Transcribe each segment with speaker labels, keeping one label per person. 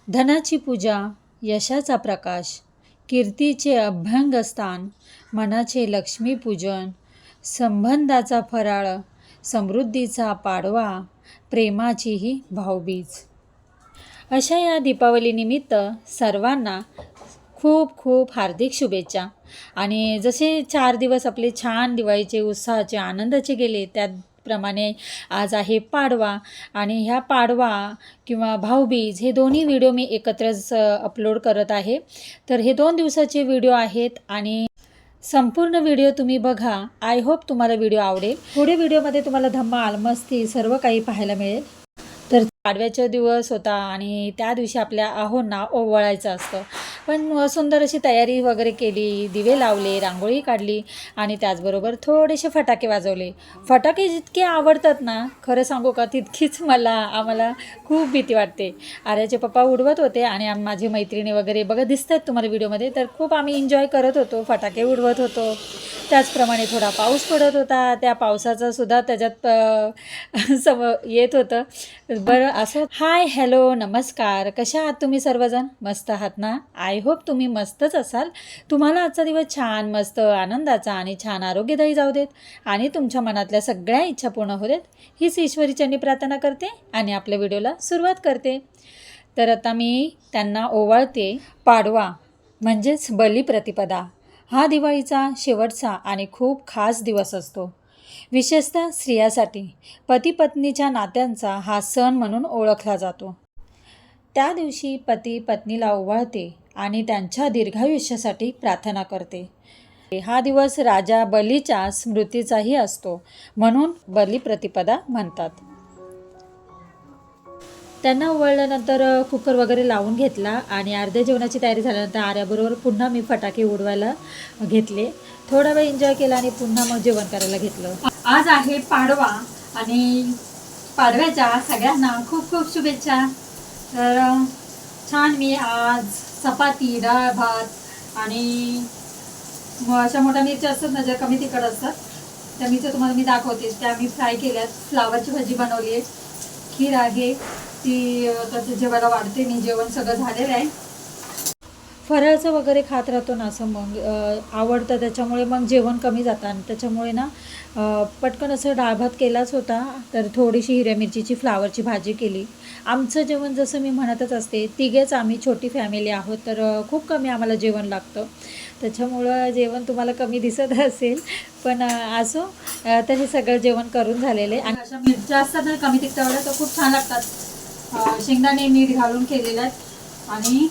Speaker 1: धनाची पूजा, यशाचा प्रकाश, कीर्तीचे अभ्यंगस्थान, मनाचे लक्ष्मीपूजन, संबंधाचा फराळ, समृद्धीचा पाडवा, प्रेमाचीही भाऊबीज. अशा या दीपावलीनिमित्त सर्वांना खूप खूप हार्दिक शुभेच्छा. आणि जसे 4 दिवस आपले छान दिवाळीचे उत्साहाचे आनंदाचे गेले, त्याप्रमाणे आज आहे पाडवा. आणि ह्या पाडवा किंवा भाऊबीज हे दोन्ही व्हिडिओ मी एकत्रच अपलोड करत आहे. तर हे 2 दिवसाचे व्हिडिओ आहेत आणि संपूर्ण व्हिडिओ तुम्ही बघा. आय होप तुम्हाला व्हिडिओ आवडेल. पुढे व्हिडिओमध्ये तुम्हाला धमाल मस्ती सर्व काही पाहायला मिळेल. तर पाडव्याचा दिवस होता आणि त्या दिवशी आपल्या आहोंना ओवाळायचं असतं. पण सुंदर अशी तयारी वगैरे केली, दिवे लावले, रांगोळी काढली आणि त्याचबरोबर थोडेसे फटाके वाजवले. फटाके जितके आवडतात ना, खरं सांगू का, तितकीच आम्हाला खूप भीती वाटते. आर्याचे पप्पा उडवत होते आणि माझी मैत्रिणी वगैरे बघा दिसत आहेत तुम्हाला व्हिडिओमध्ये. तर खूप आम्ही एन्जॉय करत होतो, फटाके उडवत होतो. त्याचप्रमाणे थोडा पाऊस पडत होता, त्या पावसाचा सुद्धा त्याच्यात येत होतं. बरं असं हाय हॅलो नमस्कार, कशा आहात तुम्ही सर्वजण? मस्त आहात ना? आय होप तुम्ही मस्तच असाल. तुम्हाला आजचा दिवस छान मस्त आनंदाचा आणि छान आरोग्यदायी जाऊ देत आणि तुमच्या मनातल्या सगळ्या इच्छा पूर्ण होऊ देत, हीच ईश्वरीचरणी प्रार्थना करते आणि आपल्या व्हिडिओला सुरुवात करते. तर आता मी त्यांना ओवाळते. पाडवा म्हणजेच बलिप्रतिपदा हा दिवाळीचा शेवटचा आणि खूप खास दिवस असतो. विशेषतः स्त्रियासाठी पती पत्नीच्या नात्यांचा हा सण म्हणून ओळखला जातो. त्या दिवशी पती पत्नीला ओवाळते आणि त्यांच्या दीर्घायुष्यासाठी प्रार्थना करते. हा दिवस राजा बलीच्या स्मृतीचाही असतो, म्हणून बलिप्रतिपदा म्हणतात. त्यांना ओवाळल्यानंतर कुकर वगैरे लावून घेतला आणि अर्ध्या जेवणाची तयारी झाल्यानंतर आर्याबरोबर पुन्हा मी फटाके उडवायला घेतले. थोडा वेळ एन्जॉय केला आणि पुन्हा मग जेवण करायला घेतलं. आज आहे पाडवा आणि पाडव्याच्या सगळ्यांना खूप खूप शुभेच्छा. तर छान मी आज चपाती, डाळ भात आणि अशा मोठ्या मिरच्या असतात ना, ज्या कमी तिखट असतात, त्या मिरच्या तुम्हाला मी दाखवते. त्या मी फ्राय केल्यात. फ्लावरची भाजी बनवली आहे. खीर आहे ती त्याचं जेवायला वाढते मी. जेवण सगळं झालेलं आहे. फराळाचं वगैरे खात राहतो ना, असं मग आवडतं, त्याच्यामुळे मग जेवण कमी जातं. आणि त्याच्यामुळे ना पटकन असं डाळ भात केलाच होता. तर थोडीशी हिरव्या मिरचीची फ्लावरची भाजी केली. आमचं जेवण जसं मी म्हणतच असते, तिघेच आम्ही छोटी फॅमिली आहोत, तर खूप कमी आम्हाला जेवण लागतं. त्याच्यामुळं जेवण तुम्हाला कमी दिसत असेल, पण असो. तर हे सगळं जेवण करून झालेले. आणि अशा मिरच्या असतात ना कमी तिखटावाल्या, तर खूप छान लागतात. शेंगदाणे मीठ घालून केलेलं आहे. आणि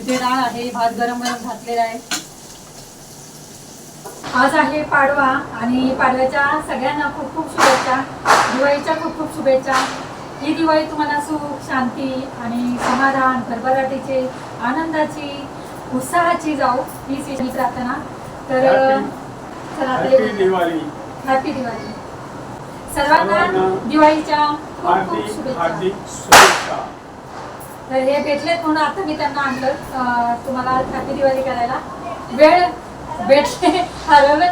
Speaker 1: इथे डाळ आहे, भात गरम गरम घातलेला आहे. आज आहे पाडवा आणि पाडव्याच्या सगळ्यांना खूप खूप शुभेच्छा. दिवाळीच्या खूप खूप शुभेच्छा. ही दिवाळी तुम्हाला सुख, शांती आणि समाधान, भरभराटीचे, आनंदाची, उत्साहाची जाऊ, हीच प्रार्थना. तर चला, हॅपी दिवाळी. सर्वांना दिवाळीच्या खूप खूप शुभेच्छा. तर हे भेटलेत म्हणून आता मी त्यांना आणलं तुम्हाला हॅपी दिवाळी करायला. वेळ भेटले, हरवलं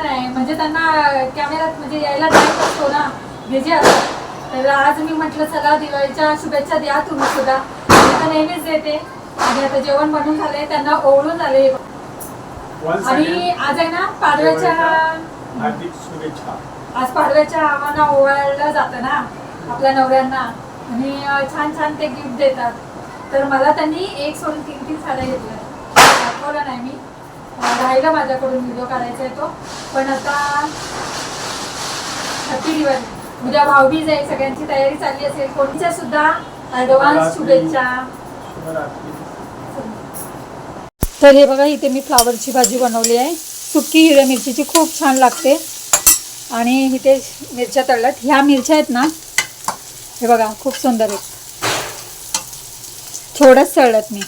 Speaker 1: नाही म्हणजे त्यांना कॅमेऱ्यात म्हणजे यायला टाईम असतो ना, बिझी असतात. तर आज मी म्हटलं चला दिवाळीच्या शुभेच्छा द्या तुम्ही सुद्धा. मी तर नेहमीच देते. आणि आता जेवण बनवून झाले, त्यांना ओवळून झाले. आणि आज आहे ना पाडव्याच्या हार्दिक शुभेच्छा. आज पाडव्याच्या आम्हाला ओवाळलं जातं ना आपल्या नवऱ्यांना. आणि छान छान ते गिफ्ट देतात. तर मला त्यांनी एक सोडून 3 साड्या घेतल्या. दाखवलं नाही मी, राहिला माझ्याकडून व्हिडिओ काढायचा आहे तो. पण आता हॅपी दिवाळी. उद्या भाऊबीज आहे, सगळ्यांची तयारी चालली असेल. कोणीच्या सुद्धा ॲडव्हान्स शुभेच्छा. तर हे बघा, इथे मी फ्लावरची भाजी बनवली आहे. सुकी हिरव्या मिरचीची खूप छान लागते. आणि इथे मिरच्या तळल्यात. ह्या मिरच्या आहेत ना, हे बघा खूप सुंदर आहेत. थोडंच तळल्यात मी.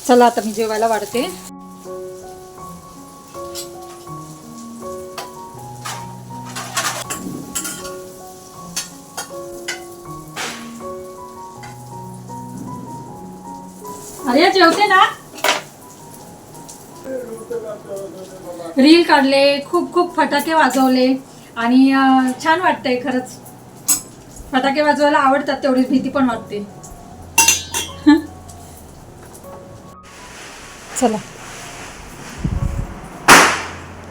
Speaker 1: चला आता मी जेवायला वाढते. अरे जेवते ना. रील काढले, खूप खूप फटाके वाजवले आणि छान वाटतंय खरंच. फटाके वाजवायला आवडतात, तेवढीच भीती पण वाटते. चला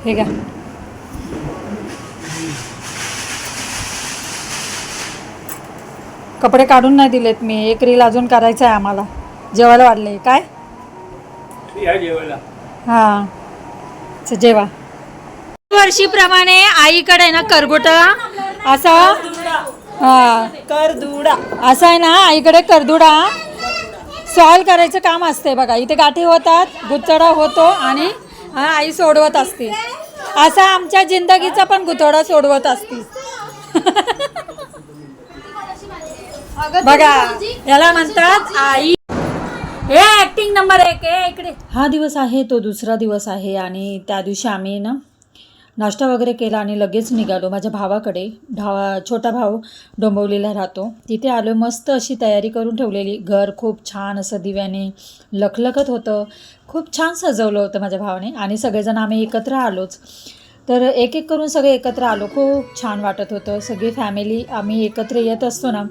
Speaker 1: हे घ्या. कपडे काढून नाही दिलेत मी. एक रील अजून करायचं आहे आम्हाला. जेवायला वाढले काय
Speaker 2: जेवायला.
Speaker 1: हा जेवा. वर्षीप्रमाणे आईकडे ना करगुटा असा, हा
Speaker 2: करदुडा
Speaker 1: असा आहे ना, आईकडे करदुडा सॉल्व करायचं काम असते बघा. इथे गाठी होतात, गुतडा होतो आणि आई सोडवत असते. असा आमच्या जिंदगीचा पण गुतडा सोडवत असते. बघा याला म्हणतात आई. हे ऍक्टिंग नंबर 1 आहे इकडे. हा दिवस आहे तो दुसरा दिवस आहे आणि त्या दिवशी आम्ही ना नाश्ता वगैरे केला आणि लगेच निघालो माझ्या भावाकडे. छोटा भाऊ डोंबिवलीला राहतो, तिथे आलो. मस्त अशी तयारी करून ठेवलेली. घर खूप छान असं दिव्याने लखलखत होतं. खूप छान सजवलं होतं माझ्या भावाने आणि सगळेजण आम्ही एकत्र आलोच. तर एक एक करून सगळे एकत्र आलो. खूप छान वाटत होतं. सगळी फॅमिली आम्ही एकत्र येत असतो ना,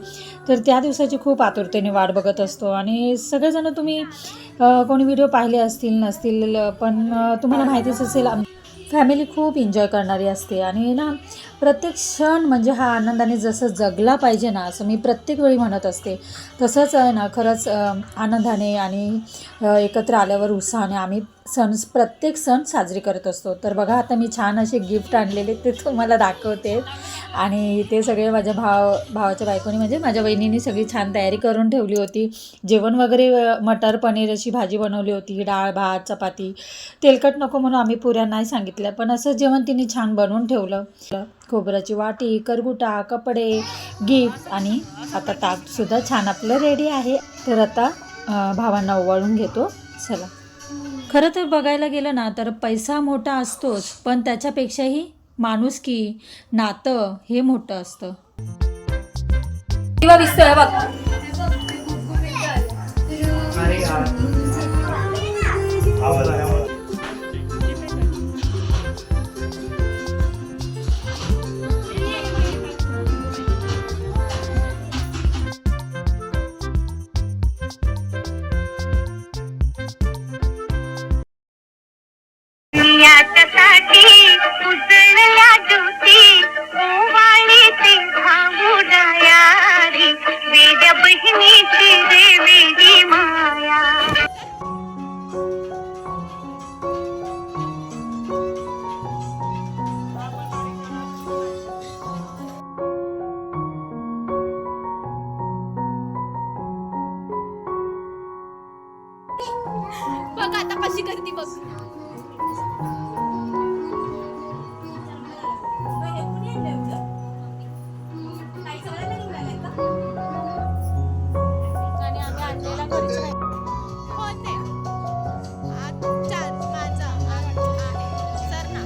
Speaker 1: तर त्या दिवसाची खूप आतुरतेने वाट बघत असतो. आणि सगळेजण तुम्ही कोणी व्हिडिओ पाहिले असतील नसतील, पण तुम्हाला माहितीच असेल फॅमिली खूप एन्जॉय करणारी असते. आणि ना प्रत्येक क्षण म्हणजे हा आनंदाने जसं जगला पाहिजे ना, असं मी प्रत्येक वेळी म्हणत असते. तसंच ना खरंच आनंदाने आणि एकत्र आल्यावर उत्साहाने आम्ही प्रत्येक सण साजरी करत असतो. तर बघा आता मी छान असे गिफ्ट आणलेले ते तुम्हाला दाखवते. आणि ते सगळे माझ्या भावाच्या बायकोनी म्हणजे माझ्या वहिनीने सगळी छान तयारी करून ठेवली होती. जेवण वगैरे मटर पनीर अशी भाजी बनवली होती, डाळ भात चपाती. तेलकट नको म्हणून आम्ही पुऱ्या नाही सांगितल्या, पण असं जेवण तिने छान बनवून ठेवलं. खोबऱ्याची वाटी, करगुटा, कपडे, गिफ्ट आणि आता ताटसुद्धा छान आपलं रेडी आहे. तर आता भावांना ओवाळून घेतो. चला. खरं तर बघायला गेलं ना तर पैसा मोठा असतोच, पण त्याच्यापेक्षाही माणुसकी, नातं हे मोठं असतं. किंवा दिसतोय बघ.
Speaker 3: बघ आता कशी करते बघ. आणि आम्ही आणलेला घरीच नाही. कोणते? चार माझा आहे सर ना.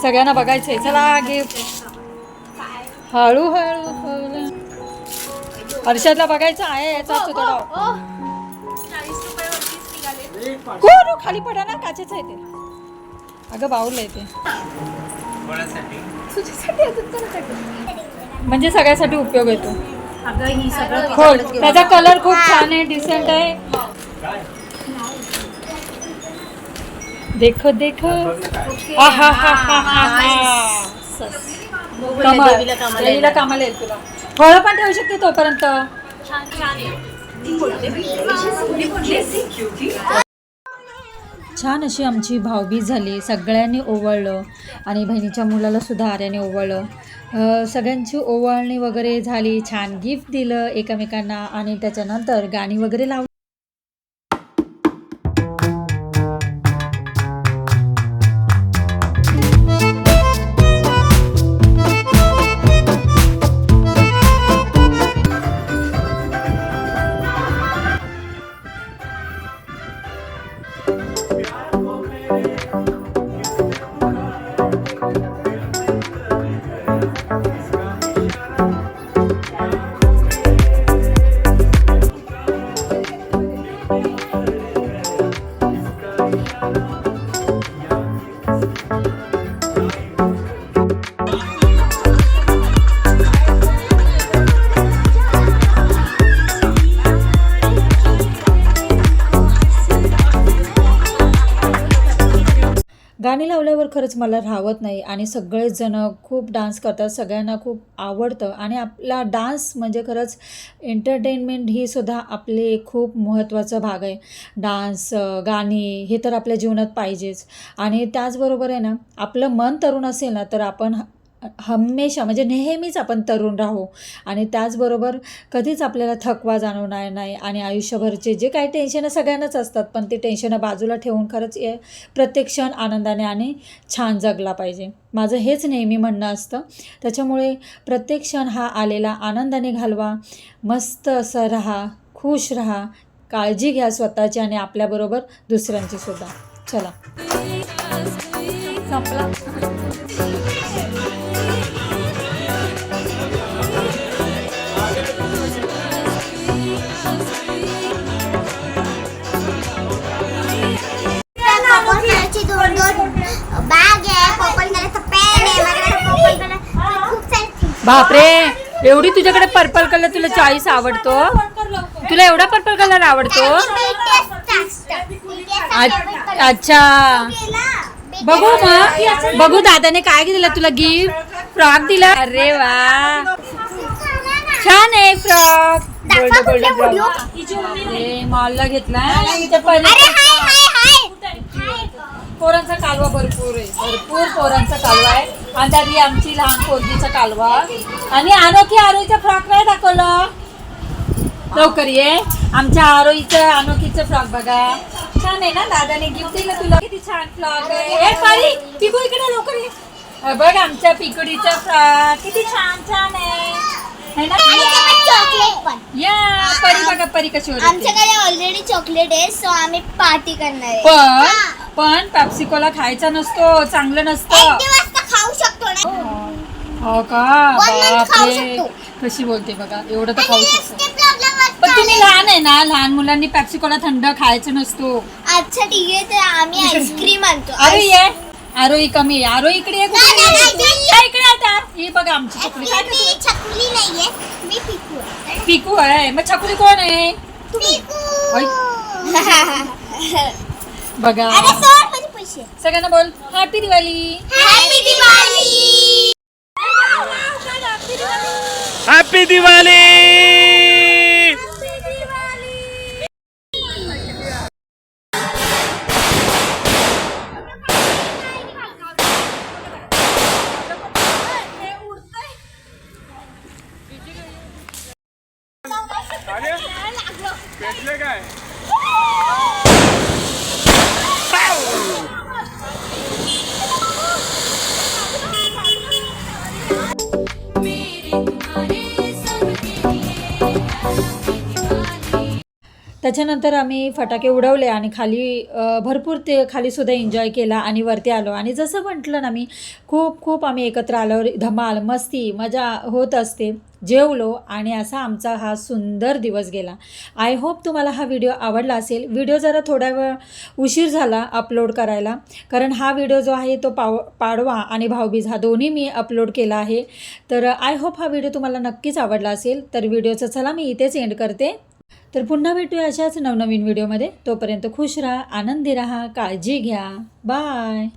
Speaker 1: सगळ्यांना बघायचंय. चला गिफ्ट हळूहळू खोल. हर्षदला बघायचं आहे याचा तुकडा.
Speaker 3: 40 रुपयावरतीच निघाले.
Speaker 1: हो खाली पडा ना, काचेच आहे ते. अगं बाऊल आहे ते. म्हणजे सगळ्यासाठी उपयोग येतो.
Speaker 3: अगं ही सगळं
Speaker 1: खोल. त्याचा कलर खूप छान आहे, डिसेंट आहे. देखो देखो. आहा हा हा हा. कमाल. देवीला कामाला येईल तुला. फळं पण ठेवू शकते तोपर्यंत.
Speaker 3: छान छान आहे.
Speaker 1: छान अशी आमची भाऊबीज झाली. सगळ्यांनी ओवाळलं आणि बहिणीच्या मुलाला सुद्धा आर्याने ओवाळलं. सगळ्यांची ओवाळणी वगैरे झाली. छान गिफ्ट दिलं एकमेकांना आणि त्याच्यानंतर गाणी वगैरे लावली. गाणी लावल्यावर खरंच मला राहवत नाही आणि सगळेच जण खूप डान्स करतात. सगळ्यांना खूप आवडतं आणि आपला डान्स म्हणजे खरंच एंटरटेनमेंट ही सुद्धा आपले खूप महत्त्वाचा भाग आहे. डान्स गाणी हे तर आपल्या जीवनात पाहिजेच आणि त्याचबरोबर आहे ना, आपलं मन तरुण असेल ना तर आपण हमेशा म्हणजे नेहमीच आपण तरुण राहू आणि त्याचबरोबर कधीच आपल्याला थकवा जाणवणार नाही आणि आयुष्यभरचे जे काही टेन्शनं सगळ्यांनाच असतात पण ते टेन्शनं बाजूला ठेवून खरंच प्रत्येक क्षण आनंदाने आणि छान जगला पाहिजे. माझं हेच नेहमी म्हणणं असतं. त्याच्यामुळे प्रत्येक क्षण हा आलेला आनंदाने घालवा. मस्त असं राहा, खुश राहा, काळजी घ्या स्वतःची आणि आपल्याबरोबर दुसऱ्यांची सुद्धा. चला संपला. बापरे, एवढी तुझ्याकडे पर्पल कलर, तुला चॉईस आवडतो? तुला एवढा पर्पल कलर आवडतो? अच्छा, बघू मग बघू दादाने काय दिलं तुला गिफ्ट. फ्रॉक दिला. अरे वा, छान आहे फ्रॉक. गोल्ड फ्रॉक मॉलला घेतला. पोरांचा कालवा भरपूर आहे, भरपूर पोरांचा कालवा आहे आणि त्यात आमची लहान पोरगीचा कालवा. आणि आरोईचा फ्रॉक नाही दाखवलं. लवकर ये. आमच्या अनोखीचं फ्रॉक बघा, छान आहे ना. दादाने गिफ्ट दिलं तुला. किती छान फ्रॉक आहे. पिकू इकडे लवकर ये. बघ आमच्या पिकडीचा फ्रॉक किती छान छान आहे ना. या परी बघा, परी कशी होती.
Speaker 4: आमच्याकडे ऑलरेडी चॉकलेट आहे, सो आम्ही पार्टी करणार आहे.
Speaker 1: पण पेप्सिकोला खायचा नसतो, चांगलं नसतं.
Speaker 4: एक दिवस तर खाऊ शकतो ना.
Speaker 1: हो का, बापरे कशी बोलते बघा. एवढं तर खाऊ शकतो पण तुम्ही लहान आहे ना, लहान मुलांनी पेप्सिकोला थंड खायचं नसतो.
Speaker 4: अच्छा ठीक आहे, तर आम्ही आईस्क्रीम आणतो.
Speaker 1: अरे ये आरोही कमी. आरोही इकडे ये. इकडे आता ही बघा आमची चकली.
Speaker 4: मी छकुली नाहीये, मी पिकू आहे.
Speaker 1: पिकू आहे. मग छकुली कोण आहे? बघा.
Speaker 4: अरे सोड माझे पैसे.
Speaker 1: सगळ्यांना बोल happy Diwali.
Speaker 4: Happy Diwali.
Speaker 2: Happy Diwali. भेटले काय?
Speaker 1: त्याच्यानंतर आम्ही फटाके उडवले आणि खाली भरपूर ते खालीसुद्धा एन्जॉय केला आणि वरती आलो. आणि जसं म्हटलं ना मी, खूप खूप आम्ही एकत्र आल्यावर धमाल मस्ती मजा होत असते. जेवलो आणि असा आमचा हा सुंदर दिवस गेला. आय होप तुम्हाला हा व्हिडिओ आवडला असेल. व्हिडिओ जरा थोडा वेळ उशीर झाला अपलोड करायला, कारण हा व्हिडिओ जो आहे तो पाडवा आणि भाऊबीज हा दोन्ही मी अपलोड केला आहे. तर आय होप हा व्हिडिओ तुम्हाला नक्कीच आवडला असेल. तर व्हिडिओचं चला मी इथेच एंड करते. तर पुन्हा भेटूया अशाच नवनवीन व्हिडिओमध्ये. तोपर्यंत खुश राहा, आनंदी राहा, काळजी घ्या. बाय.